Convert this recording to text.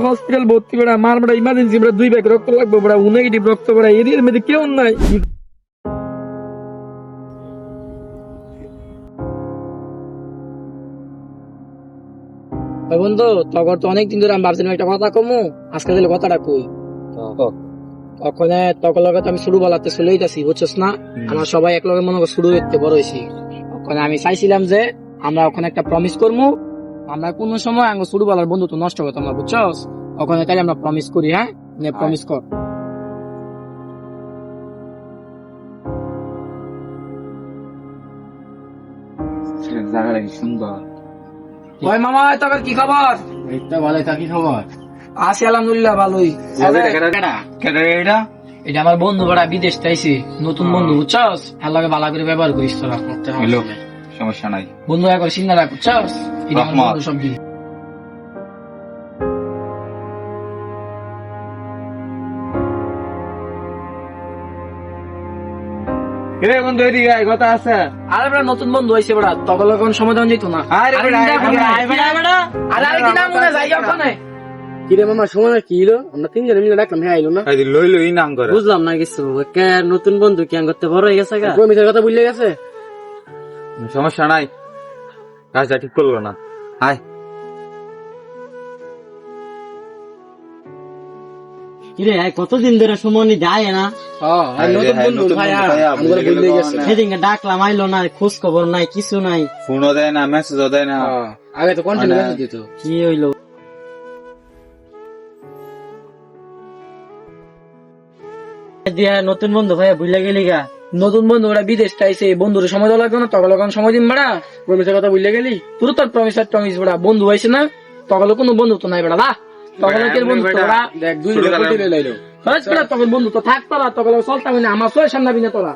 Hospital ভর্তি বেড়া মার বেড়া ইমার্জেন্সি বেড়া 2 ব্যাগ রক্ত লাগবে বেড়া নেগেটিভ রক্ত বেড়া এর মধ্যে কেউ নাই। বন্ধু তখন তো অনেকদিন ধরে আমি ভাবছিলাম একটা কথা কমু, আজকে দিলে কথাটা কই। ওখানে তখন লগে তো আমি শুরু বলাতে চলেই যাচ্ছি বুঝছস না, আমার সবাই এক লগে মনে শুরু হইতে বড় হয়েছি। ওখানে আমি চাইছিলাম যে আমরা ওখানে একটা প্রমিস করবো, আমরা কোন সময় আঙ্গ শুরু বলার বন্ধু তো নষ্ট করতাম না বুঝছস। ওখানে তাই আমরা প্রমিস করি, হ্যাঁ প্রমিস কর। সুন্দর। ওই মামা তোর কি খবর? এটা ভালো, কি খবর? আছি আলহামদুলিল্লাহ ভালোই। এটা আমার বন্ধু বড়া বিদেশ চাইছি, নতুন বন্ধু বুঝছস, এর লগে ভালো করে ব্যবহার করিস তোরা। সমস্যা নাই বন্ধু একবার চিন্তা রাখ বুঝছস, এটা আমার বন্ধু সব জিনিস। বন্ধু এদিকে কথা আছে। আরে বেড়া নতুন বন্ধু হয়েছে বেড়া, তখন কোন সময় দেওয়া যেত না। কিরে মামা সময় কি হলো? আমরা তিনজনে মিলে ডাকলাম, হ্যাঁ আইলো না, লইলো ই নাম করে বুঝলাম না কিছু। নতুন বন্ধু কি করতে বড় হয়ে গেছে, প্রমিসের কথা ভুলে গেছে। সমস্যা নাই, কাজটা ঠিক করলো না। হাই কিরে কতদিন ধরে সময় যায় না, সেদিনকে ডাকলাম আইলো না, খোঁজ খবর নাই, কিছু নাই, ফোনও দেয় না, মেসেজও দেয় না। আগে তো কন্টিনিউ মেসেজ দিত। কি হইলো? দিয়া নতুন বন্ধু ভাইয়া ভুলে গেলি গা। নতুন বন্ধু ওরা বিদেশ চাইছে, বন্ধুর সময় দেওয়া লাগবে না, তখন সময় দিন বেড়া। প্রমিসের কথা ভুলে গেলি, তোর তোর প্রমিস আর টমিস বেড়া, বন্ধু হয়েছে না তখন কোনো বন্ধু তো নাই বেড়া। তখন বন্ধু তখন বন্ধু তো থাকতো না, তখন চলতাম না, আমার চোখের সামনে বিনা তোরা।